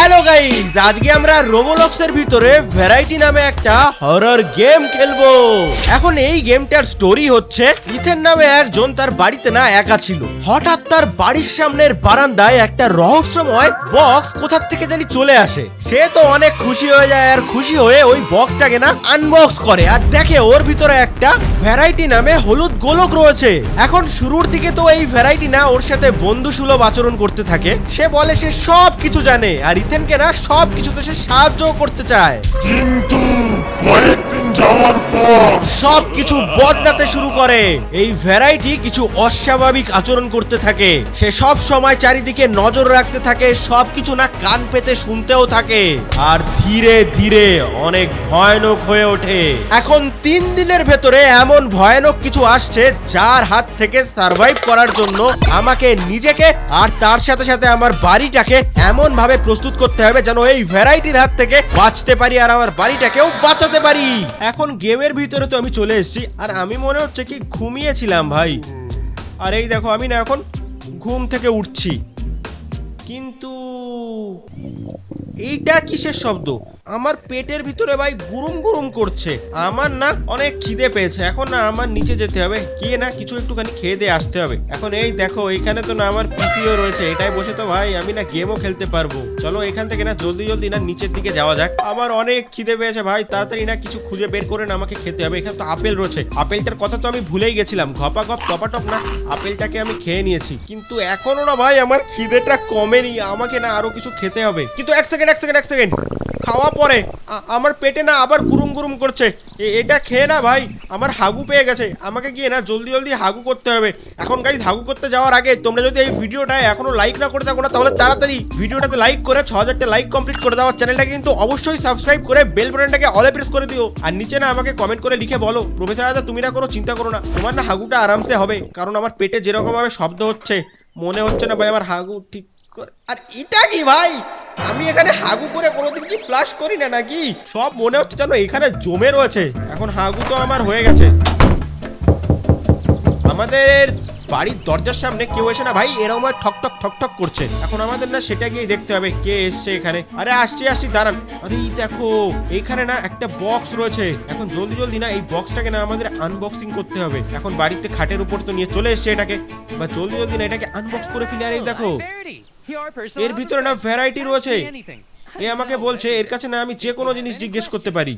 Hello guys, আজকে আমরা রোবোলক্সের ভিতরে ভ্যারাইটি নামে একটা হরর গেম খেলবো। এখন এই গেমটার স্টোরি হচ্ছে, ইথেন নামে একজন তার বাড়িতে না একা ছিল। হঠাৎ তার বাড়ির সামনের বারান্দায় একটা রহস্যময় বক্স কোথা থেকে জানি চলে আসে। সে তো অনেক খুশি হয়ে যায়, আর খুশি হয়ে ওই বক্সটাকে না আনবক্স করে আর দেখে ওর ভিতরে একটা ভ্যারাইটি নামে হলুদ গোলক রয়েছে। এখন শুরুর দিকে তো এই ভ্যারাইটি না ওর সাথে বন্ধুসুলভ আচরণ করতে থাকে। সে বলে সে সব কিছু জানে আর ইথেনকে না সব কিছুতে সে সাহায্য করতে চায়, কিন্তু কয়েকদিন যাওয়ার পর সব কিছু বদলাতে শুরু করে। এই ভ্যারাইটি কিছু অস্বাভাবিক আচরণ করতে থাকে। সে সব সময় চারিদিকে নজর রাখতে থাকে, সব কিছু না কান পেতে শুনতেও থাকে, আর ধীরে ধীরে অনেক ভয়ানক হয়ে ওঠে। এখন 3 দিনের ভেতরে এমন ভয়ানক কিছু আসছে যার হাত থেকে সার্ভাইভ করার জন্য আমাকে নিজেকে আর তার সাথে সাথে আমার বাড়িটাকে এমন ভাবে প্রস্তুত করতে হবে যেন এই ভ্যারাইটির হাত থেকে বাঁচতে পারি আর আমার বাড়িটাকেও বাঁচাতে পারি। এখন গেমের ভিতরে তো আমি চলে এসেছি আর আমি মনে হচ্ছে কি ঘুমিয়েছিলাম ভাই। আর এই দেখো আমি না এখন ঘুম থেকে উঠছি, কিন্তু এইটা কিসের শব্দ? আমার পেটের ভিতরে ভাই গুরুম গুরুম করছে। আমার না অনেক খিদে পেয়েছে, এখন না আমার নিচে যেতে হবে, গিয়ে না কিছু একটুখানি খেয়ে দিয়ে আসতে হবে। এখন এই দেখো এখানে তো না আমার পিসিও রয়েছে, এটাই বসে তো ভাই আমি না গেমও খেলতে পারবো। চলো এখান থেকে না জলদি জলদি না নিচের দিকে যাওয়া যাক। আমার অনেক খিদে পেয়েছে ভাই, তাড়াতাড়ি না কিছু খুঁজে বের করে না আমাকে খেতে হবে। এখানে তো আপেল রয়েছে, আপেলটার কথা তো আমি ভুলেই গেছিলাম। ঘপা ঘপ টপাটপ না আপেলটাকে আমি খেয়ে নিয়েছি, কিন্তু এখনো না ভাই আমার খিদেটা কমেনি। আমাকে না আরো কিছু খেতে হবে। কিন্তু এক সেকেন্ড খাওয়া পরে আমার পেটে না আবার গুরুম গুরুম করছে। এটা খেয়ে না ভাই আমার হাগু পেয়ে গেছে, আমাকে গিয়ে না জলদি জলদি হাগু করতে হবে। এখন গাইস হাগু করতে যাওয়ার আগে তোমরা যদি এই ভিডিওটা এখনো লাইক না করে থাকো না, তাহলে তাড়াতাড়ি ভিডিওটাতে লাইক করে 6000টা লাইক কমপ্লিট করে দাও। চ্যানেলটাকে কিন্তু অবশ্যই সাবস্ক্রাইব করে বেল বাটনটাকে অলে প্রেস করে দিও। আর নিচে না আমাকে কমেন্ট করে লিখে বলো, প্রফেসর দাদা তুমি না কোনো চিন্তা করো না, তোমার না হাগুটা আরামসে হবে। কারণ আমার পেটে যেরকম ভাবে শব্দ হচ্ছে মনে হচ্ছে না ভাই আমার হাগু ঠিক করে। আর এটা কি ভাই, আমি এখানে হাগু করে কোনোদিন কি ফ্লাশ করি না নাকি? সব মনে হচ্ছে যেন এখানে জমে রয়েছে। এখন হাগু তো আমার হয়ে গেছে। আমাদের বাড়ির দরজার সামনে কেউ এসে না ভাই এরকম ঠক ঠক ঠক ঠক করছে। এখন আমাদের না সেটা গিয়ে দেখতে হবে কে এসছে এখানে। আরে আসছি দাঁড়ান। আরে দেখো এইখানে না একটা বক্স রয়েছে। এখন জলদি জলদি না এই বক্সটাকে না আমাদের আনবক্সিং করতে হবে। এখন বাড়িতে খাটের উপর তো নিয়ে চলে এসছে এটাকে, বা জলদি জলদি না এটাকে আনবক্স করে ফেলি। আর এই দেখো এর ভিতরে না ভ্যারাইটি রয়েছে। এ আমাকে বলছে এর কাছে না আমি যে কোনো জিনিস জিজ্ঞেস করতে পারি,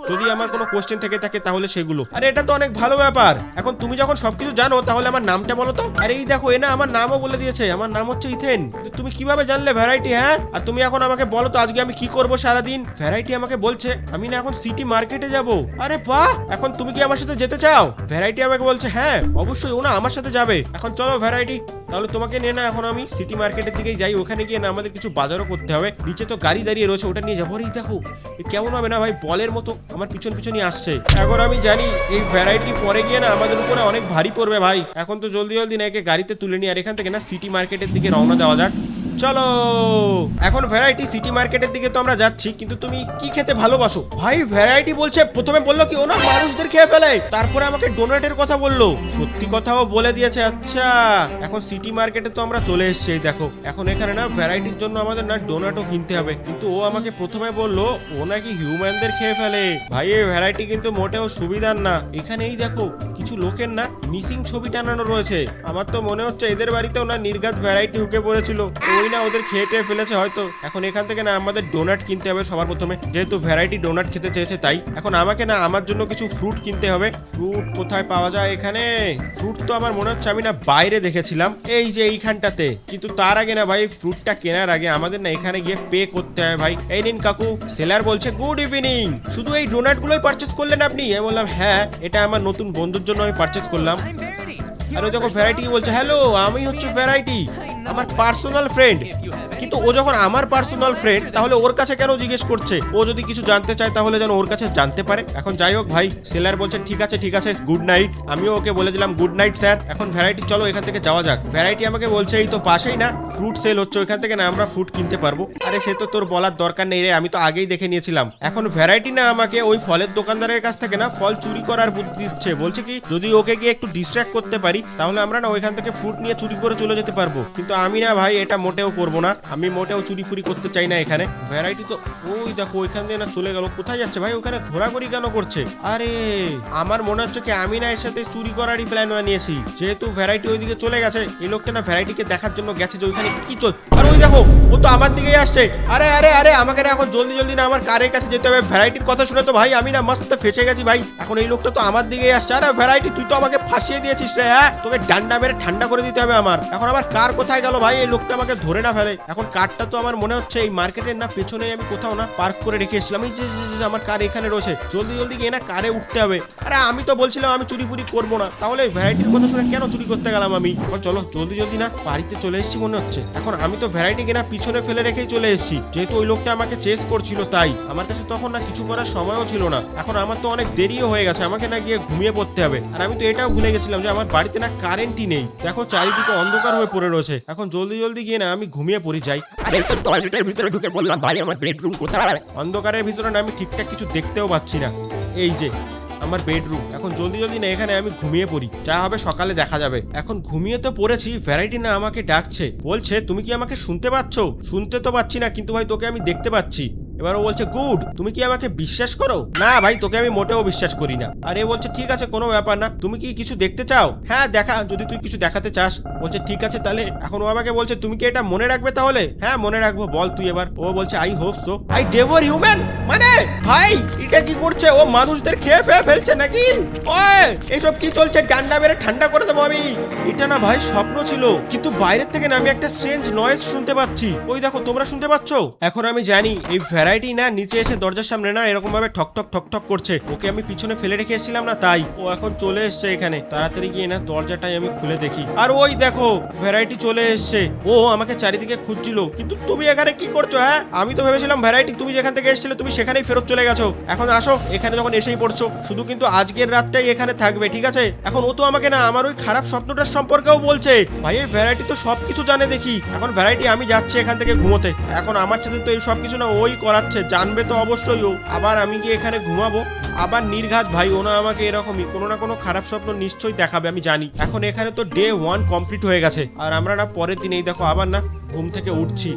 যদি আমার কোনো কোশ্চেন থেকে থাকে তাহলে সেগুলো। আরে এটা তো অনেক ভালো ব্যাপার। এখন তুমি যখন সবকিছু জানো তাহলে আমার নামটা বলো তো। আরে এই দেখো এ না আমার নামও বলে দিয়েছে, আমার নাম হচ্ছে ইথেন। তুমি কিভাবে জানলে ভ্যারাইটি? হ্যাঁ, আর তুমি এখন আমাকে বলো তো আজকে আমি কি করব সারাদিন? ভ্যারাইটি আমাকে বলছে আমি না এখন সিটি মার্কেটে যাব। আরে বাহ, এখন তুমি কি আমার সাথে যেতে চাও? ভ্যারাইটি আমাকে বলছে হ্যাঁ অবশ্যই ও না আমার সাথে যাবে। এখন চলো ভ্যারাইটি, তাহলে তোমাকে নিয়ে না এখন আমি সিটি মার্কেটের দিকেই যাই। ওখানে গিয়ে না আমাদের কিছু বাজারও করতে হবে। নিচে তো গাড়ি দাঁড়িয়ে রয়েছে, ওটা নিয়ে যাবো। এই দেখো কেমন হবে না ভাই, বলের মতো আমার পিছন পিছনই আসছে। এখন আমি জানি এই ভ্যারাইটি পরে গিয়ে না আমাদের উপরে অনেক ভারী পড়বে ভাই। এখন তো জলদি জলদি না একে গাড়িতে তুলে নিই আর এখান থেকে না সিটি মার্কেটের দিকে রওনা দেওয়া যাক। চলো এখন ভ্যারাইটি সিটি মার্কেটের দিকে তো আমরা যাচ্ছি, কিন্তু তুমি কি খেতে ভালোবাসো? ভাই ভ্যারাইটি বলছে, প্রথমে বললো কি ও না মানুষদের খেয়ে ফেলে, তারপরে আমাকে ডোনাটের কথা বললো, সত্যি কথাও বলে দিয়েছে। আচ্ছা এখন সিটি মার্কেটে তো আমরা চলে এসেছি। দেখো এখন এখানে না ভ্যারাইটির জন্য আমাদের না ডোনাটও কিনতে হবে, কিন্তু ও আমাকে প্রথমে বললো ও নাকি হিউম্যানদের খেয়ে ফেলে। ভাই এই ভ্যারাইটি কিন্তু মোটেও সুবিধার না। এখানে এই দেখো কিছু লোকের না মিসিং ছবি টানানো রয়েছে। আমার তো মনে হচ্ছে এদের বাড়িতেও না নির্ঘাত ভ্যারাইটি ঢুকে পড়েছিল, ওই না ওদের খেয়ে টেয়ে ফেলেছে হয়তো। এখন এখান থেকে না আমাদের ডোনাট কিনতে হবে সবার প্রথমে, যেহেতু ভ্যারাইটি ডোনাট খেতে চেয়েছে তাই। এখন আমাকে না আমার জন্য কিছু ফ্রুট কিনতে হবে। ফ্রুট কোথায় পাওয়া যায় এখানে? ফ্রুট তো আমার মনে হচ্ছে আমি না বাইরে দেখেছিলাম, এই যে এইখানটাতে। কিন্তু তার আগে না ভাই ফ্রুটটা কেনার আগে আমাদের না এখানে গিয়ে পে করতে হবে ভাই। এই নিন কাকু। সেলার বলছে গুড ইভিনিং, শুধু এই ডোনাট গুলোই পারচেস করলেন আপনি? আমি বললাম হ্যাঁ, এটা আমার নতুন বন্ধুর জন্য আমি পারচেস করলাম। আর ওই দেখো ভ্যারাইটি বলছে হ্যালো আমি হচ্ছে ভ্যারাইটি, আমার পার্সোনাল ফ্রেন্ড। কিন্তু ও যখন আমার পার্সোনাল ফ্রেন্ড তাহলে ওর কাছে কেন জিজ্ঞেস করছে? ও যদি কিছু জানতে চায় তাহলে যেন ওর কাছে জানতে পারে। এখন যাই হোক ভাই, সেলার বলছে ঠিক আছে গুড নাইট। আমিও ওকে বলে দিলাম গুড নাইট স্যার। এখন ভ্যারাইটি চলো এখান থেকে যাওয়া যাক। ভ্যারাইটি আমাকে বলছে এই তো পাশেই না ফ্রুট সেল হচ্ছে, ওইখান থেকে না আমরা ফ্রুট কিনতে পারবো। আরে সে তো তোর বলার দরকার নেই রে, আমি তো আগেই দেখে নিয়েছিলাম। এখন ভ্যারাইটি না আমাকে ওই ফলের দোকানদারের কাছ থেকে না ফল চুরি করার বুদ্ধি দিচ্ছে। বলছে কি যদি ওকে গিয়ে একটু ডিস্ট্র্যাক্ট করতে পারি তাহলে আমরা না ওইখান থেকে ফ্রুট নিয়ে চুরি করে চলে যেতে পারবো। কিন্তু আমি না ভাই এটা মোটেও করবো না। আমি মোটেও চুরি ফুরি করতে চাই না এখানে। ভ্যারাইটি তো ওই দেখো ওইখান দিয়ে না চলে গেল। কোথায় যাচ্ছে ভাই? ওখানে ঘোরাঘুরি কেন করছে? আরে আমার মনে হচ্ছে কি আমি না এর সাথে চুরি করারই প্ল্যান বানিয়েছি। যেহেতু ভ্যারাইটি ওইদিকে চলে গেছে, এই লোকটা না ভ্যারাইটিকে দেখার জন্য গেছে যে ওইখানে কি চল। আর ওই দেখো ও তো আমার দিকেই আসছে। আরে আরে আরে আমাকে না এখন জলদি জলদি না আমার কারের কাছে যেতে হবে। ভ্যারাইটির কথা শুনে তো ভাই আমি না মস্ত ফেঁসে গেছি ভাই। এখন এই লোকটা তো আমার দিকেই আসছে। আরে ভ্যারাইটি তুই তো আমাকে ফাঁসিয়ে দিয়েছিস রে। হ্যাঁ তোকে ডান্ডা মেরে ঠান্ডা করে দিতে হবে আমার। এখন আমার কার কোথায় গেল ভাই? এই লোকটা আমাকে ধরে না ফেলে। এখন কারটা তো আমার মনে হচ্ছে এই মার্কেটের না পেছনে আমি কোথাও না পার্ক করে রেখে এসেছিলাম। এই যে আমার কার এখানে রয়েছে। জলদি জলদি গিয়ে না কারে উঠতে হবে। আরে আমি তো বলছিলাম আমি চুরি ফুরি করবো না, তাহলে ভ্যারাইটির কথা শুনে কেন চুরি করতে গেলাম আমি? এখন চলো জলদি জলদি না বাড়িতে চলে এসেছি মনে হচ্ছে। এখন আমি তো ভ্যারাইটিকে না পিছনে ফেলে রেখেই চলে এসেছি, যেহেতু ওই লোকটা আমাকে চেস করছিল তাই আমার কাছে তখন না কিছু করার সময়ও ছিল না। এখন আমার তো অনেক দেরিও হয়ে গেছে, আমাকে না গিয়ে ঘুমিয়ে পড়তে হবে। আর আমি তো এটাও ভুলে গেছিলাম যে আমার বাড়িতে না কারেন্টই নেই। দেখো চারিদিকে অন্ধকার হয়ে পড়ে রয়েছে। এখন জলদি জলদি গিয়ে না আমি ঘুমিয়ে পড়ি যাই। আরে তো টয়লেটের ভিতরে ঢুকে বললাম ভাই আমার বেডরুম কোথায়? অন্ধকারের ভিতরে না আমি ঠিকঠাক কিছু দেখতেও পাচ্ছি না। এই যে আমার বেডরুম। এখন জলদি জলদি না এখানে আমি ঘুমিয়ে পড়ি, যা হবে সকালে দেখা যাবে। এখন ঘুমিয়ে তো পড়েছি, ভ্যারাইটি না আমাকে ডাকছে, বলছে তুমি কি আমাকে শুনতে পাচ্ছ? শুনতে তো পাচ্ছি না, কিন্তু ভাই তোকে আমি দেখতে পাচ্ছি। এবার ও বলছে গুড, তুমি কি আমাকে বিশ্বাস করো? না ভাই তোকে আমি মোটেও বিশ্বাস করি না। আর এ বলছে ঠিক আছে কোনো ব্যাপার না, তুমি কি কিছু দেখতে চাও? হ্যাঁ দেখা, যদি তুই কিছু দেখাতে চাস। বলছে ঠিক আছে তাহলে। এখন ও আমাকে বলছে তুমি কি এটা মনে রাখবে? তাহলে হ্যাঁ মনে রাখবো, বল তুই এবার। ও বলছে I hope so. I devour human মানে ভাই এটা কি করছে? ও মানুষদের খেয়ে ফেলছে নাকি? ওই এইসব কি চলছে? ডান্ডা মেরে ঠান্ডা করে দেবো আমি। এটা না ভাই স্বপ্ন ছিল, কিন্তু বাইরের থেকে না আমি একটা স্ট্রেঞ্জ নয়েজ শুনতে পাচ্ছি। ওই দেখো তোমরা শুনতে পাচ্ছ? এখন আমি জানি এই ভ্যারাইটি না নিচে এসে দরজার সামনে না এরকম ভাবে ঠক ঠক ঠক ঠক করছে। ওকে আমি পিছনে ফেলে রেখে এসেছিলাম না, তাই ও এখন চলে এসছে এখানে। তাড়াতাড়ি গিয়ে না দরজাটাই আমি খুলে দেখি। আর ওই দেখো ভ্যারাইটি চলে এসছে। ও আমাকে চারিদিকে খুঁজছিল, কিন্তু তুমি এখানে কি করছো? হ্যাঁ আমি তো ভেবেছিলাম ভ্যারাইটি তুমি যেখান থেকে এসেছিলে তুমি সেখানেই ফেরত চলে গেছো। এখন আসো এখানে যখন এসেই পড়ছো, শুধু কিন্তু আজকের রাতটাই এখানে থাকবে, ঠিক আছে? এখন ও তো আমাকে না আমার ওই খারাপ স্বপ্নটার সম্পর্কেও বলছে। ভাই এই ভ্যারাইটি তো সবকিছু জানে দেখি। এখন ভ্যারাইটি আমি যাচ্ছি এখান থেকে ঘুমোতে। এখন আমার সাথে তো এই সবকিছু না ওই করাচ্ছে, জানবে তো অবশ্যই ও। আবার আমি কি এখানে ঘুমাবো? আবার নির্ঘাত ভাই ও না আমাকে এরকমই কোনো না কোনো খারাপ স্বপ্ন নিশ্চয়ই দেখাবে, আমি জানি। এখন এখানে তো ডে 1 কমপ্লিট হয়ে গেছে, আর আমরা না পরের দিন এই দেখো আবার না ঘুম থেকে উঠছি।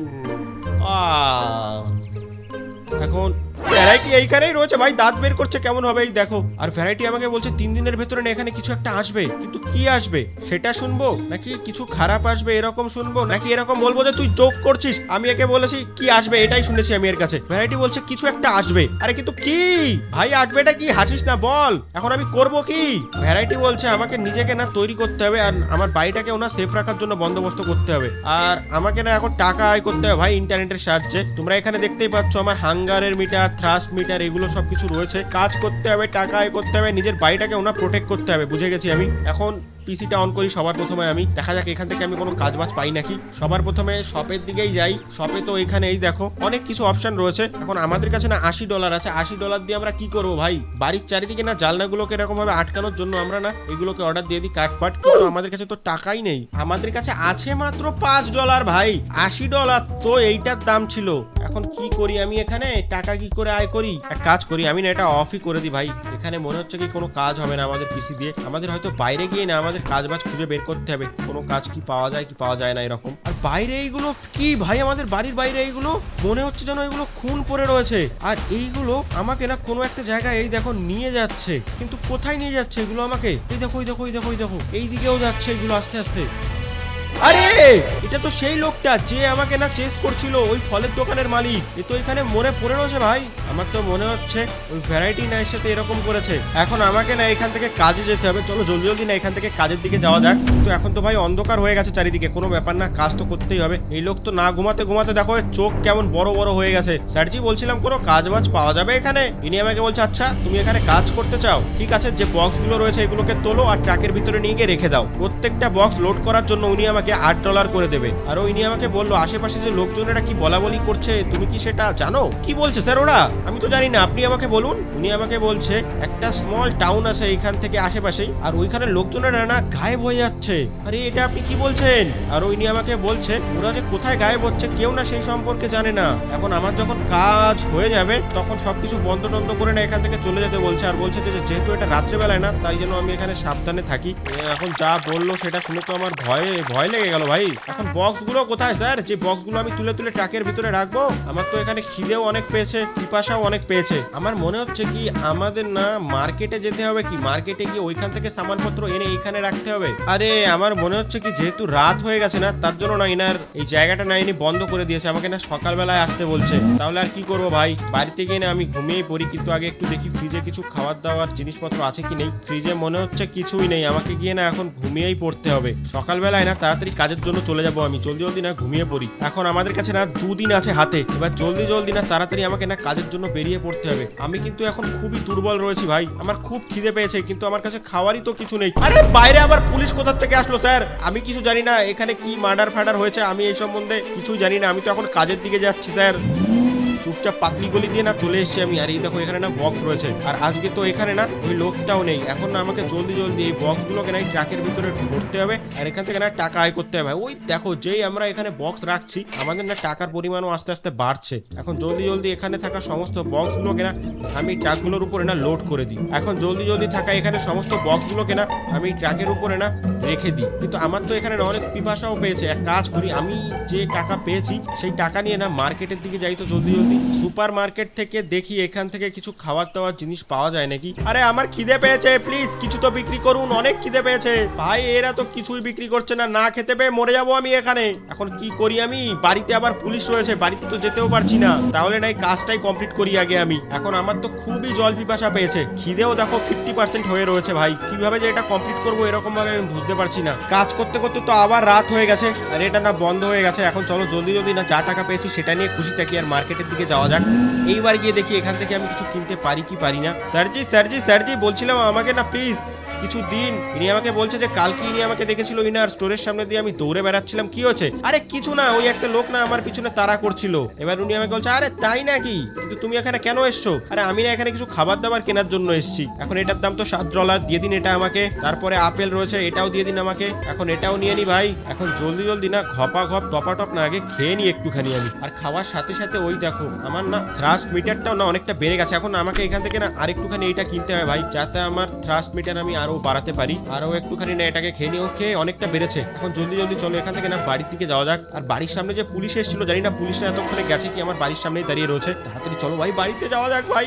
এখন ভ্যারাইটি এইখানেই রয়েছে ভাই, দাঁত বের করছে কেমন হবে এই দেখো। আর ভ্যারাইটি আমাকে বলছে 3 দিনের ভেতরে না এখানে কিছু একটা আসবে, কিন্তু কি আসবে সেটা শুনবো নাকি কিছু খারাপ আসবে এরকম শুনবো, নাকি এরকম বলবো যে তুই জোক করছিস? আমি একে বলেছি কি আসবে এটাই শুনেছি আমি এর কাছে। ভ্যারাইটি বলছে কিছু একটা আসবে। আরে কিন্তু কি ভাই আসবেটা কি? হাসিস না, বল এখন আমি করব কি? ভ্যারাইটি বলছে আমাকে নিজেকে না তৈরি করতে হবে, আর আমার বাড়িটাকে ওনা সেফ রাখার জন্য বন্দোবস্ত করতে হবে, আর আমাকে না এখন টাকা আয় করতে হবে ভাই ইন্টারনেটের সাহায্যে। তোমরা এখানে দেখতেই পাচ্ছ আমার হাঙ্গারের মিটার, থ্রাস্ট মিটার এগুলো সবকিছু রয়েছে। কাজ করতে হবে, টাকা আয় করতে হবে, নিজের বাড়িটাকে ওনা প্রোটেক্ট করতে হবে, বুঝে গেছি আমি। এখন পিসিটা অন করি সবার প্রথমে আমি, দেখা যাক এখান থেকে আমি কোনো কাজ বাজ পাই নাকি। সবার প্রথমে শপের দিকেই যাই। শপে তো এখানে এই দেখো অনেক কিছু অপশন রয়েছে। এখন আমাদের কাছে না $80 আছে। $80 দিয়ে আমরা কি করবো ভাই? বাড়ির চারিদিকে না জানলাগুলোকে এরকম ভাবে আটকানোর জন্য আমরা না এগুলোকে অর্ডার দিয়ে দিই কাঠফাট, কিন্তু আমাদের কাছে তো টাকাই নেই। আমাদের কাছে আছে মাত্র $5 ভাই। $80 তো এইটার দাম ছিল। এখন কি করি আমি এখানে? টাকা কি করে আয় করি? এক কাজ করি আমি না এটা অফই করে দিই ভাই। এখানে মনে হচ্ছে কি কোনো কাজ হবে না আমাদের পিসি দিয়ে। আমাদের হয়তো বাইরে গিয়ে না আমাদের কাজ বাজ খুঁজে বের করতে হবে, কোনো কাজ কি পাওয়া যায় কি পাওয়া যায় না এরকম। আর বাইরে এইগুলো কি ভাই? আমাদের বাড়ির বাইরে এইগুলো মনে হচ্ছে যেন এগুলো খুন পড়ে রয়েছে। আর এইগুলো আমাকে না কোনো একটা জায়গায় এই দেখো নিয়ে যাচ্ছে, কিন্তু কোথায় নিয়ে যাচ্ছে এগুলো আমাকে? এই দেখো এই দেখো এই দেখো এই দেখো এই দিকেও যাচ্ছে এগুলো আস্তে আস্তে। আরে এটা তো সেই লোকটা যে আমাকে না চেস করছিল, ওই ফলের দোকানের মালিক। এ তো এখানে মরে পড়ে রয়েছে ভাই। আমার তো মনে হচ্ছে ওই ভ্যারাইটি না এর সাথে এরকম করেছে। এখন আমাকে না এখান থেকে কাজে যেতে হবে। চলো জলদি জলদি না এখান থেকে কাজের দিকে যাওয়া যাক। তো এখন তো ভাই অন্ধকার হয়ে গেছে চারিদিকে, কোনো ব্যাপার না, কাজ তো করতেই হবে। এই লোক তো না ঘুমাতে ঘুমাতে দেখো চোখ কেমন বড় বড় হয়ে গেছে। স্যারজি বলছিলাম কোনো কাজ বাজ পাওয়া যাবে এখানে? ইনি আমাকে বলছে আচ্ছা তুমি এখানে কাজ করতে চাও, ঠিক আছে যে বক্সগুলো রয়েছে এগুলোকে তোলো আর ট্রাকের ভিতরে নিয়ে গিয়ে রেখে দাও। প্রত্যেকটা বক্স লোড করার জন্য উনি আমাকে $8 করে দেবে। আর ইনি আমাকে বললো আশেপাশে যে লোকজনেরা কি বলা বলি করছে তুমি কি সেটা জানো? কি বলছে স্যার ওরা? আমি তো জানি না, আপনি আমাকে বলুন। উনি আমাকে বলছে একটা স্মল টাউন আছে এখান থেকে আশেপাশেই, আর ওইখানে লোকজনেরা না গায়েব হয়ে যাচ্ছে। আরে এটা আপনি কি বলছেন? আর ইনি আমাকে বলছে ওরা যে কোথায় গায়েব হচ্ছে কেউ না সেই সম্পর্কে জানে না। এখন আমার যখন কাজ হয়ে যাবে তখন সবকিছু বন্ধ টন্ধ করে না এখান থেকে চলে যেতে বলছে। আর বলছে যে যেহেতু এটা রাত্রেবেলায় না তাই জন্য আমি এখানে সাবধানে থাকি। এখন যা বললো সেটা শুনে তো আমার ভয় লেগে লেগে গেল ভাই। এখন বক্সগুলো কোথায় স্যার? যে বক্সগুলো আমি তুলে তুলে ট্রাকের ভিতরে রাখবো? আমার তো এখানে খিদেও অনেক পেয়েছে, পিপাসাও অনেক পেয়েছে। আমার মনে হচ্ছে কি আমাদের না মার্কেটে যেতে হবে, কি মার্কেটে গিয়ে ওইখান থেকে সামানপত্র এনে এইখানে রাখতে হবে। আরে আমার মনে হচ্ছে কি যেহেতু রাত হয়ে গেছে না, তার জন্য না ইনার এই জায়গাটা না ইনি বন্ধ করে দিয়েছে, আমাকে না সকালবেলায় আসতে বলছে। তাহলে আর কি করবো ভাই, বাড়িতে গিয়ে না আমি ঘুমিয়েই পড়ি। কিন্তু আগে একটু দেখি ফ্রিজে কিছু খাবার দাবার জিনিসপত্র আছে কি নেই। ফ্রিজে মনে হচ্ছে কিছুই নেই, আমাকে গিয়ে না এখন ঘুমিয়েই পড়তে হবে। সকালবেলায় না তাড়াতাড়ি কাজের জন্য চলে যাবো আমি, জলদি জলদি না ঘুমিয়ে পড়ি। এখন আমাদের কাছে না 2 দিন আছে হাতে, এবার জলদি জলদি না তাড়াতাড়ি আমাকে না কাজের জন্য বেরিয়ে পড়তে হবে। আমি কিন্তু এখন খুবই দুর্বল রয়েছি ভাই, আমার খুব খিদে পেয়েছে কিন্তু আমার কাছে খাওয়ারই তো কিছু নেই। আরে বাইরে আবার পুলিশ কোথা থেকে আসলো স্যার? আমি কিছু জানি না এখানে কি মার্ডার ফার্ডার হয়েছে, আমি এই সম্বন্ধে কিছুই জানি না। আমি তো এখন কাজের দিকে যাচ্ছি স্যার। চুপচাপ পাতলি গলি দিয়ে না চলে এসেছি আমি। আর এই দেখো এখানে না বক্স রয়েছে, আর আজকে তো এখানে না ওই লোকটাও নেই। এখন না আমাকে জলদি জলদি এই বক্সগুলোকে না ট্রাকের ভিতরে ভরতে হবে, আর এখান থেকে না টাকা আয় করতে হবে। ওই দেখো যেই আমরা এখানে বক্স রাখছি আমাদের না টাকার পরিমাণও আস্তে আস্তে বাড়ছে। এখন জলদি জলদি এখানে থাকা সমস্ত বক্সগুলোকে না আমি ট্রাকগুলোর উপরে না লোড করে দিই। এখন জলদি জলদি থাকা এখানে সমস্ত বক্সগুলোকে না আমি ট্রাকের উপরে না রেখে দিই। কিন্তু আমার তো এখানে অনেক পিপাসাও পেয়েছে, এক কাজ করি আমি যে টাকা পেয়েছি সেই টাকা নিয়ে না মার্কেটের দিকে যাই তো জলদি জলদি। সুপার মার্কেট থেকে দেখি এখান থেকে কিছু খাবার দাবার জিনিস পাওয়া যায় নাকি। আরে আমার খিদে পেয়েছে, প্লিজ কিছু তো বিক্রি করুন, অনেক খিদে পেয়েছে ভাই। এরা তো কিছুই বিক্রি করছে না, না খেতে পেয়ে মরে যাবো আমি এখানে। এখন কি করি আমি, বাড়িতে আবার পুলিশ রয়েছে, বাড়িতে তো যেতেও পারছি না। তাহলে না এই কাজটাই কমপ্লিট করি আগে আমি। এখন আমার তো খুবই জল পিপাসা পেয়েছে, খিদেও দেখো 50% হয়ে রয়েছে ভাই। কিভাবে যে এটা কমপ্লিট করবো এরকম ভাবে আমি বুঝতে পারছি না। কাজ করতে করতে তো আবার রাত হয়ে গেছে, আর এটা না বন্ধ হয়ে গেছে। এখন চলো জলদি জলদি না যা টাকা পেয়েছি সেটা নিয়ে খুশি থাকি আর মার্কেটের দিকে যাওয়া যাক। এইবার গিয়ে দেখি এখান থেকে আমি কিছু কিনতে পারি কি পারি না। স্যারজি বলছিলাম আমাকে না প্লিজ কিছু দিন। ইনি আমাকে বলছে যে কালকে ইনি আমাকে দেখেছিল ইনার স্টোরের সামনে দিয়ে আমি দৌড়ে বেড়াচ্ছিলাম। কি হচ্ছে? আরে কিছু না, ওই একটা লোক না আমার পিছনে তাড়া করছিল। এবার উনি আমাকে বলছে আরে তাই নাকি, কিন্তু তুমি এখানে কেন এসছো? আরে আমি না এখানে কিছু খাবার দাবার কেনার জন্য এসেছি। এখন এটার দাম তো $7, দিয়ে দিন এটা আমাকে। তারপরে আপেল রয়েছে, এটাও দিয়ে দিন আমাকে। এখন এটাও নিয়ে নি ভাই। এখন জলদি জলদি না ঘপা ঘপ টপাটপ না আগে খেয়ে নি একটুখানি আমি। আর খাওয়ার সাথে সাথে ওই দেখো আমার না থ্রাস্ট মিটারটাও না অনেকটা বেড়ে গেছে। এখন আমাকে এখান থেকে না আরেকটুখানি এইটা কিনতে হবে ভাই, যাতে আমার থ্রাস্ট মিটার আমি আরো বাড়াতে পারি। আরো একটুখানি না এটাকে খেয়ে নিয়ে ওকে অনেকটা বেড়েছে। এখন জলদি জলদি চলো এখান থেকে না বাড়ির দিকে যাওয়া যাক। আর বাড়ির সামনে যে পুলিশ এসেছিল জানি না পুলিশরা এতক্ষণে গেছে কি আমার বাড়ির সামনেই দাঁড়িয়ে রয়েছে। তাড়াতাড়ি চলো ভাই বাড়িতে যাওয়া যাক ভাই,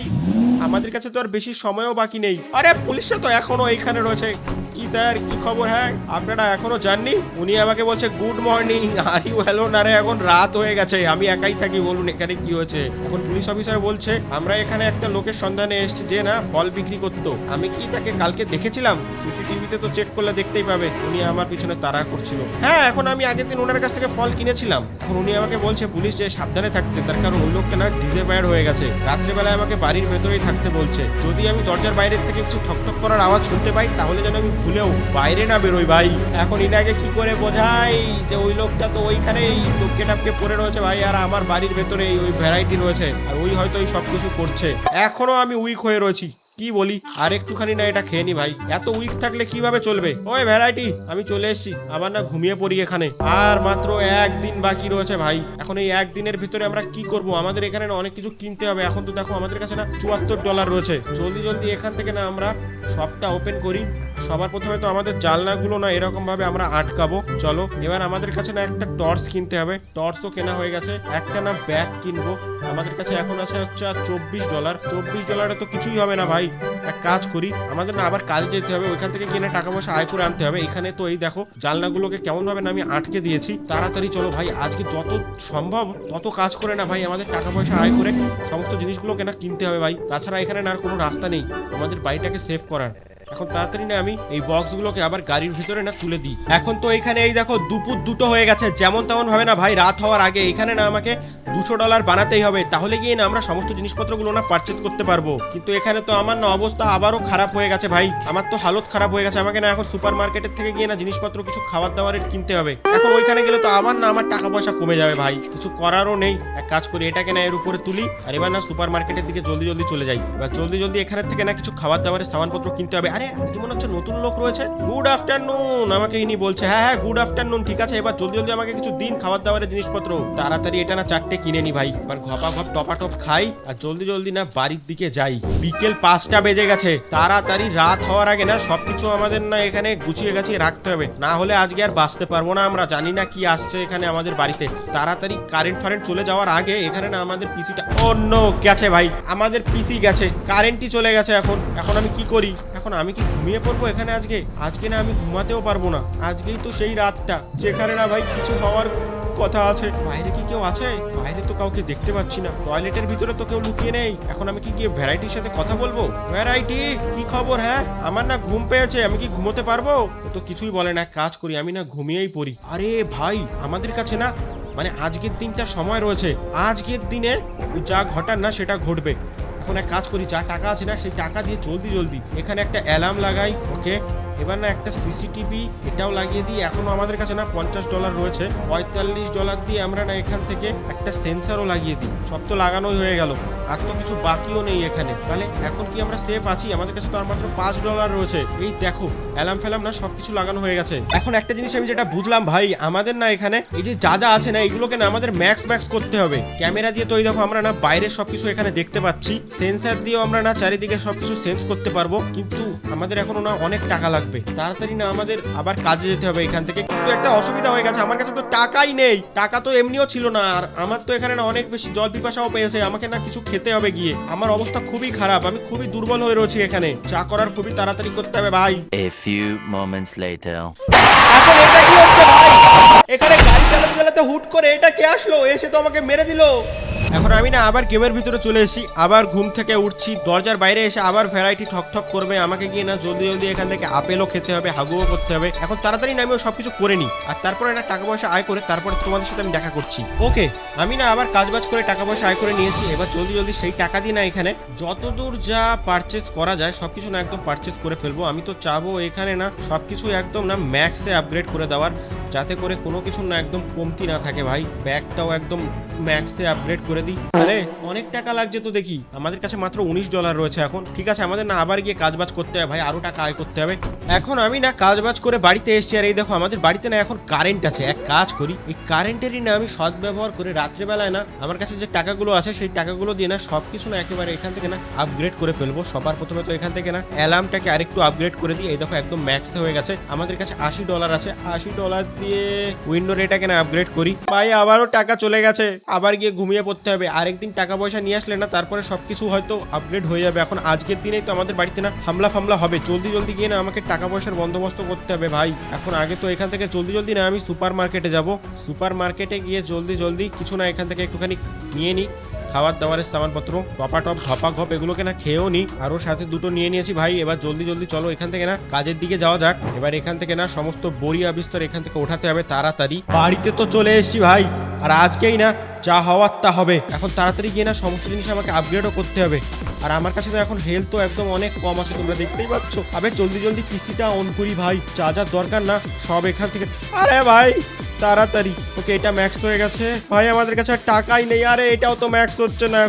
আমাদের কাছে তো আর বেশি সময়ও বাকি নেই। আরে পুলিশরা তো এখনো এইখানে রয়েছে। কি স্যার কি খবর? হ্যাঁ আপনারা এখনো যাননি? উনি আমাকে বলছে good morning, are you hello না রে, এখন রাত হয়ে গেছে, আমি একাই থাকি, বলুন এখানে কি হয়েছে? এখন পুলিশ অফিসার বলছে আমরা এখানে একটা লোকের সন্ধানে এসেছি যে না ফল বিক্রি করতো। আমি কি তাকে কালকে দেখেছিলাম? সিসিটিভিতে তো চেক করলে দেখতেই পাবে। উনি আমার পিছনে তাড়া করছিল। হ্যাঁ এখন আমি আগের দিন ওনার কাছ থেকে ফল কিনেছিলাম। এখন উনি আমাকে বলছে পুলিশ যে সাবধানে থাকতে, তার কারণ ওই লোকটা না ডিসঅ্যাপিয়ার হয়ে গেছে। রাত্রেবেলায় আমাকে বাড়ির ভেতরেই থাকতে বলছে। যদি আমি দরজার বাইরের থেকে কিছু ঠকঠক করার আওয়াজ শুনতে পাই তাহলে যেন আমি ভুলেও বাইরে না বেরোই ভাই। এখন ইনাকে কি করে বোঝাই যে ওই লোকটা তো ওইখানেই টপকে টাপকে পড়ে রয়েছে ভাই, আর আমার বাড়ির ভেতরে ওই ভ্যারাইটি রয়েছে, আর ওই হয়তো এই সবকিছু করছে। এখনো আমি উইক হয়ে রয়েছি, কি বলি? আর একটুখানি না এটা খেয়ে নি ভাই, এত উইক থাকলে কিভাবে চলবে? ওই ভ্যারাইটি আমি চলে এসেছি, আবার না ঘুমিয়ে পড়ি এখানে। আর মাত্র 1 দিন বাকি রয়েছে ভাই। এখন এই 1 দিনের ভিতরে আমরা কি করব? আমাদের এখানে না অনেক কিছু কিনতে হবে। এখন তো দেখো আমাদের কাছে না $74 রয়েছে। জলদি জলদি এখান থেকে না আমরা সবটা ওপেন করি। সবার প্রথমে তো আমাদের জানলাগুলো না এরকম ভাবে আমরা আটকাবো। চলো এবার আমাদের কাছে না একটা টর্চ কিনতে হবে। টর্চও কেনা হয়ে গেছে। একটা না ব্যাগ কিনবো। আমাদের কাছে এখন আছে হচ্ছে $24। $24 তো কিছুই হবে না ভাই। এক কাজ করি, আমাদের না আবার কাজে যেতে হবে, ওইখান থেকে কিনে টাকা পয়সা আয় করে আনতে হবে। এখানে তো এই দেখো জানলাগুলোকে কেমন ভাবে না আমি আটকে দিয়েছি। তাড়াতাড়ি চলো ভাই, আজকে যত সম্ভব তত কাজ করে না ভাই আমাদের টাকা পয়সা আয় করে সমস্ত জিনিসগুলোকে না কিনতে হবে ভাই। তাছাড়া এখানে না আর কোনো রাস্তা নেই আমাদের বাড়িটাকে সেভ করার। এখন তাড়াতাড়ি না আমি এই বক্সগুলোকে আবার গাড়ির ভিতরে না তুলে দিই। এখন তো এখানে এই দেখো দুপুর 2টো হয়ে গেছে। যেমন তেমন ভাবে না ভাই রাত হওয়ার আগে এখানে না আমাকে $200 বানাতেই হবে, তাহলে গিয়ে না আমরা সমস্ত জিনিসপত্রগুলো না পারচেস করতে পারবো। কিন্তু এখানে তো আমার না অবস্থা আবারও খারাপ হয়ে গেছে ভাই, আমার তো হালত খারাপ হয়ে গেছে। আমাকে না এখন সুপার মার্কেটের থেকে গিয়ে না জিনিসপত্র কিছু খাবার দাবারের কিনতে হবে। এখন ওইখানে গেলে তো আবার না আমার টাকা পয়সা কমে যাবে ভাই, কিছু করারও নেই। এক কাজ করি, এটাকে না এর উপরে তুলি, আর এবার না সুপার মার্কেটের দিকে জলদি জলদি চলে যাই। এবার জলদি জলদি এখানে থেকে না কিছু খাবার দাবারের সামানপত্র কিনতে হবে। আরে আরে আজকে মনে হচ্ছে নতুন লোক রয়েছে। গুড আফটারনুন আমাকে ইনি বলছে। হ্যাঁ হ্যাঁ গুড আফটারনুন, ঠিক আছে এবার জলদি জলদি আমাকে কিছু দিন খাবার দাবারের জিনিসপত্র। তাড়াতাড়ি এটা না 4টে কিনে নি ভাই, এবার ঘপা ঘপ টপাটপ খাই আর জলদি জলদি না বাড়ির দিকে যাই। বিকেল 5টা বেজে গেছে, তাড়াতাড়ি রাত হওয়ার আগে না সবকিছু আমাদের না এখানে গুছিয়ে গাছিয়ে রাখতে হবে, না হলে আজকে আর বাঁচতে পারবো না। আমরা জানি না কি আসছে এখানে আমাদের বাড়িতে। তাড়াতাড়ি কারেন্ট ফারেন্ট চলে যাওয়ার আগে এখানে না আমাদের পিসিটা অন্য গেছে ভাই, আমাদের পিসি গেছে, কারেন্টই চলে গেছে। এখন আমি কি করি? এখন আমি কি ঘুমিয়ে পড়বো এখানে? আজকে না আমি ঘুমাতেও পারবো না। আজকেই তো সেই রাতটা যেখানে না ভাই কিছু হওয়ার কথা আছে। বাইরে কি কেউ আছে? বাইরে তো কাউকে দেখতে পাচ্ছি না। টয়লেটের ভিতরে তো কেউ লুকিয়ে নেই। এখন আমি কি গিয়ে ভ্যারাইটির সাথে কথা বলবো? ভ্যারাইটি কি খবর? হ্যাঁ আমার না ঘুম পেয়েছে, আমি কি ঘুমোতে পারবো? ও তো কিছুই বলে না, কাজ করি আমি না ঘুমিয়েই পড়ি। আরে ভাই আমাদের কাছে না মানে আজকের দিনটা সময় রয়েছে, আজকের দিনে যা ঘটার না সেটা ঘটবে। এখন এক কাজ করি, যা টাকা আছে না সেই টাকা দিয়ে জলদি জলদি এখানে একটা অ্যালার্ম লাগাই। ওকে এবার না একটা সিসিটিভি এটাও লাগিয়ে দিই। এখনো আমাদের কাছে না $50 রয়েছে, $45 দিয়ে আমরা না এখান থেকে একটা সেন্সারও লাগিয়ে দিই। সব তো লাগানোই হয়ে গেল, আর তো কিছু বাকিও নেই এখানে। তাহলে এখন কি আমরা সেফ আছি? আমাদের কাছে তো আর মাত্র $5 রয়েছে। এই দেখো অ্যালার্ম ফ্যালার্ম না সবকিছু লাগানো হয়ে গেছে। এখন একটা জিনিস আমি যেটা বুঝলাম ভাই, আমাদের না এখানে এই যে যা যা আছে না এগুলোকে না আমাদের ম্যাক্স করতে হবে। ক্যামেরা দিয়ে তো এই দেখো আমরা না বাইরের সবকিছু এখানে দেখতে পাচ্ছি, সেন্সার দিয়েও আমরা না চারিদিকে সবকিছু সেন্স করতে পারবো, কিন্তু আমাদের এখনো না অনেক টাকা লাগবে। তাড়াতাড়ি না আমাদের আবার কাজে যেতে হবে এখান থেকে। কিন্তু একটা অসুবিধা হয়ে গেছে, আমার কাছে তো টাকাই নেই। টাকা তো এমনিও ছিল না, আর আমার তো এখানে না অনেক বেশি জল পিপাসাও পেয়েছে। আমাকে না কিছু খেতে হবে গিয়ে, আমার অবস্থা খুবই খারাপ, আমি খুবই দুর্বল হয়ে রয়েছি এখানে। চা করার খুবই তাড়াতাড়ি করতে হবে ভাই। A few moments later. এখন এটা কি হচ্ছে ভাই? এখানে গাড়ি চালাতে চালাতে হুট করে এটা কে আসলো? এসে তো আমাকে মেরে দিল। এখন আমি না আবার গেমের ভিতরে চলে এসেছি, আবার ঘুম থেকে উঠছি, দরজার বাইরে এসে আবার ভ্যারাইটি ঠক করবে। আমাকে গিয়ে না জলদি জলদি এখান থেকে আপেলও খেতে হবে, হাগুও করতে হবে। এখন তাড়াতাড়ি না আমিও সবকিছু করে নিই, আর তারপরে না টাকা পয়সা আয় করে তারপরে তোমাদের সাথে আমি দেখা করছি। ওকে আমি না আবার কাজবাজ করে টাকা পয়সা আয় করে নিয়েছি। এবার জলদি জলদি সেই টাকা দিয়ে না এখানে যতদূর যা পারচেস করা যায় সবকিছু না একদম পারচেস করে ফেলবো। আমি তো চাবো এখানে না সবকিছু একদম না ম্যাক্সে আপগ্রেড করে দেওয়ার, যাতে করে কোনো কিছু না একদম কমতি না থাকে ভাই। ব্যাগটাও একদম ম্যাক্সে আপগ্রেড করে দিই। আরে অনেক টাকা লাগছে তো দেখি, আমাদের কাছে মাত্র $19 রয়েছে এখন। ঠিক আছে আমাদের না আবার গিয়ে কাজবাজ করতে হবে ভাই, আরো টাকা আয় করতে হবে। এখন আমি না কাজবাজ করে বাড়িতে এসেছি, আর এই দেখো আমাদের বাড়িতে না এখন কারেন্ট আছে। এক কাজ করি, এই কারেন্টেরই না আমি সদ্ব্যবহার করে রাত্রেবেলায় না আমার কাছে যে টাকাগুলো আছে সেই টাকাগুলো দিয়ে না সবকিছু না একেবারে এখান থেকে না আপগ্রেড করে ফেলবো। সবার প্রথমে তো এখান থেকে না অ্যালার্মটাকে আরেকটু আপগ্রেড করে দিই। এই দেখো একদম ম্যাক্সে হয়ে গেছে। আমাদের কাছে $80 আছে, $80 দিয়ে উইন্ডোর এটাকে না আপগ্রেড করি। ভাই আবারও টাকা চলে গেছে, আবার গিয়ে ঘুমিয়ে পড়তে হবে। আরেকদিন টাকা পয়সা নিয়ে আসলে না তারপরে সবকিছু হয়তো আপগ্রেড হয়ে যাবে। এখন আজকের দিনেই তো আমাদের বাড়িতে না হামলা ফামলা হবে, জলদি জলদি গিয়ে না আমাকে টাকা পয়সার বন্দোবস্ত করতে হবে ভাই। এখন আগে তো এখান থেকে জলদি জলদি না আমি সুপার মার্কেটে যাব, সুপার মার্কেটে গিয়ে জলদি জলদি কিছু না এখান থেকে একটুখানি নিয়ে নিই, খাবার দাবারের সামানপত্র, টপাটপ ধপা ঘপ এগুলোকে না খেয়েও নি, আরও সাথে দুটো নিয়ে নিয়েছি ভাই। এবার জলদি জলদি চলো এখান থেকে না কাজের দিকে যাওয়া যাক। এবার এখান থেকে না সমস্ত বড়ি আবিস্তর এখান থেকে ওঠাতে হবে তাড়াতাড়ি। বাড়িতে তো চলে এসেছি ভাই, আর আজকেই না যা হওয়ার তা হবে। এখন তাড়াতাড়ি গিয়ে না সমস্ত জিনিস আমাকে আপগ্রেডও করতে হবে। আর আমার কাছে তো এখন হেলথ তো একদম অনেক কম আছে, তোমরা দেখতেই পাচ্ছ। আবে জলদি জলদি পিসিটা অন করি ভাই, যা যা দরকার না সব এখান থেকে। আরে ভাই তাড়াতাড়ি। ওকে এটা ম্যাক্স হয়ে গেছে ভাই, আমাদের কাছে আর টাকাই নেই। আরে এটাও তো ম্যাক্স হচ্ছে না।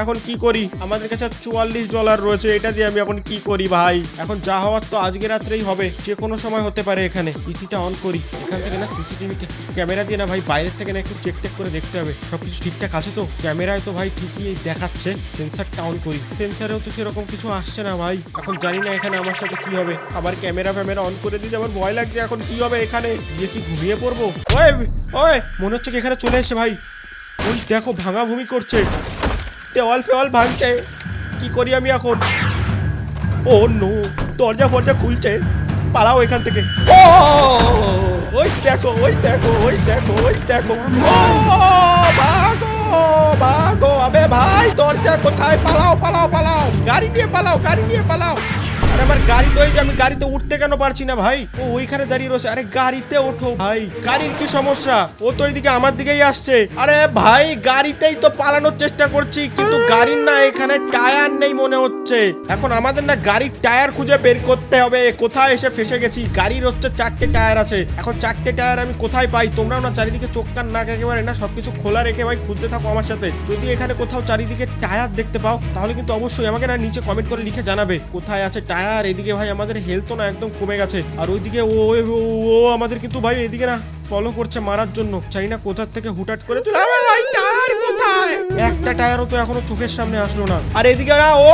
এখন কি করি? আমাদের কাছে $44 রয়েছে, এটা দিয়ে আমি এখন কি করি ভাই? এখন যা হওয়ার তো আজকে রাত্রেই হবে, যে কোনো সময় হতে পারে। এখানে পিসিটা অন করি, এখান থেকে না সিসিটিভি ক্যামেরা দিয়ে না ভাই বাইরের থেকে না একটু চেক টেক করে দেখতে হবে সবকিছু ঠিকঠাক আছে তো। ক্যামেরায় তো ভাই ঠিকই দেখাচ্ছে, সেন্সারটা অন করি, সেন্সারেও তো সেরকম কিছু আসছে না ভাই। এখন জানি না এখানে আমার সাথে কি হবে। আবার ক্যামেরা অন করে দিতে আমার ভয় লাগছে। এখন কি হবে? এখানে গিয়ে কি ঘুমিয়ে পড়বো? ওই মনে হচ্ছে কি এখানে চলে এসছে ভাই। ওই দেখো ভাঙা ভূমি করছে, দেওয়াল ফেওয়াল ভাঙছে। কি করি আমি এখন? ও নো, দরজা ফরজা খুলছে, পালাও এখান থেকে। ও ওই দেখো ওই দেখো ওই দেখো ওই দেখো, ও ভাগো ভাগো। আবে ভাই দরজা কোথায়? পালাও পালাও পালাও, গাড়ি নিয়ে পালাও, গাড়ি নিয়ে পালাও। আরে আমার গাড়ি তো এই যে, আমি গাড়িতে উঠতে কেন পারছি না ভাই? ও ওইখানে দাঁড়িয়ে রয়েছে। আরে গাড়িতে ওঠো ভাই, গাড়ির কি সমস্যা? ও তো এইদিকে আমার দিকেই আসছে। আরে ভাই গাড়িতেই তো পালানোর চেষ্টা করছি, কিন্তু গাড়ির না এখানে টায়ার নেই মনে হচ্ছে। এখন আমাদের না গাড়ির টায়ার খুঁজে বের করতে হবে। কোথায় এসে ফেসে গেছি? গাড়ির হচ্ছে 4টে টায়ার আছে, এখন 4টে টায়ার আমি কোথায় পাই? তোমরাও না চারিদিকে চোখ কান নাক একেবারে না সবকিছু খোলা রেখে ভাই খুঁজতে থাকো আমার সাথে। যদি এখানে কোথাও চারিদিকে টায়ার দেখতে পাও তাহলে কিন্তু অবশ্যই আমাকে না নিচে কমেন্ট করে লিখে জানাবে কোথায় আছে টায়ার। টায়ার, এদিকে ভাই আমাদের হেলথ তো না একদম কমে গেছে, আর ওইদিকে ও ও ও আমাদের কিন্তু ভাই এদিকে না ফলো করছে মারার জন্য, চাই না কোথা থেকে হুটহাট করে চলে ভাই। টায়ার কোথায়? একটা টায়ারও তো এখনো চোখের সামনে আসলো না। আর এদিকে না ও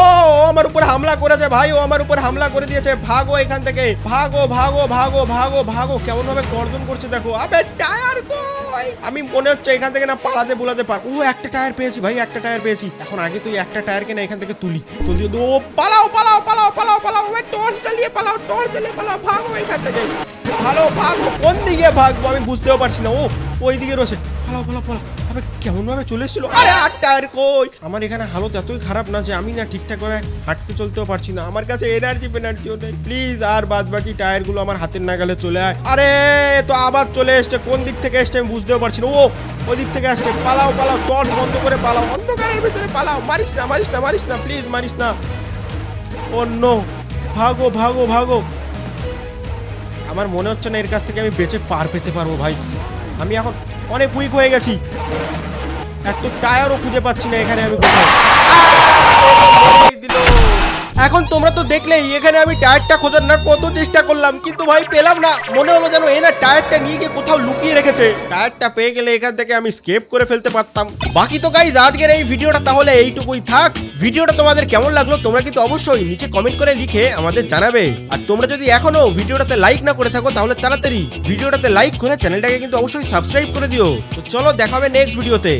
আমার উপর হামলা করেছে ভাই, ও আমার উপর হামলা করে দিয়েছে। ভাগো এখান থেকে, ভাগো ভাগো ভাগো ভাগো ভাগো। কেমন ভাবে গর্জন করছে দেখো। আবে টায়ার কই? আমি মনে হচ্ছে এখান থেকে না পালাতে বুলাতে পার। ও একটা টায়ার পেয়েছি ভাই, একটা টায়ার পেয়েছি। এখন আগে তুই একটা টায়ারকে না এখান থেকে তুলি। জলদি ও পালাও পালাও পালাও পালাও পালাও, টর্চ চালিয়ে পালাও, টর্চ চালিয়ে পালাও, ভাগো এখান থেকে। ভালো ভাগো, কোন দিকে ভাগবো আমি বুঝতেও পারছি না। ও ওই দিকে রয়েছে, পালাও পালাও পালাও। আবে কেমন ভাবে চলে এসেছিল। আরে আর টায়ার কই? আমার এখানে হালত এতই খারাপ না যে আমি না ঠিকঠাক ভাবে হাঁটতে চলতেও পারছি না। আমার কাছে এনার্জিও নেই। প্লিজ আর বাদ বাকি টায়ার গুলো আমার হাতের নাগালে চলে আয়। আরে তো আবার চলে এসছে, কোন দিক থেকে এসছে আমি বুঝতেও পারছি না। ও ওই দিক থেকে আসছে, পালাও পালাও, টর্চ বন্ধ করে পালাও, অন্ধকারের ভিতরে পালাও। মারিস না মারিস না মারিস না, প্লিজ মারিস না। ও নো, ভাগো ভাগো ভাগো। আমার মনে হচ্ছে না এর কাছ থেকে আমি বেঁচে পার পেতে পারবো ভাই। আমি এখন অনেক উইক হয়ে গেছি, এত টায়ারও খুঁজে পাচ্ছি না এখানে আমি কোথায়। এখন তোমরা তো দেখলেই এখানে আমি টায়ারটা খোঁজার না কত চেষ্টা করলাম, কিন্তু ভাই পেলাম না। মনে হলো যেন এ না টায়ারটা নিয়ে গিয়ে কোথাও লুকিয়ে রেখেছে। টায়ারটা পেয়ে গেলে এখান থেকে আমি স্কেপ করে ফেলতে পারতাম। বাকি তো গাইজ আজকের এই ভিডিওটা তাহলে এইটুকুই থাক। ভিডিওটা তোমাদের কেমন লাগলো তোমরা কিন্তু অবশ্যই নিচে কমেন্ট করে লিখে আমাদের জানাবে। আর তোমরা যদি এখনো ভিডিওটাতে লাইক না করে থাকো তাহলে তাড়াতাড়ি ভিডিওটাতে লাইক করে চ্যানেলটাকে কিন্তু অবশ্যই সাবস্ক্রাইব করে দিও। তো চলো দেখা হবে নেক্সট ভিডিওতে।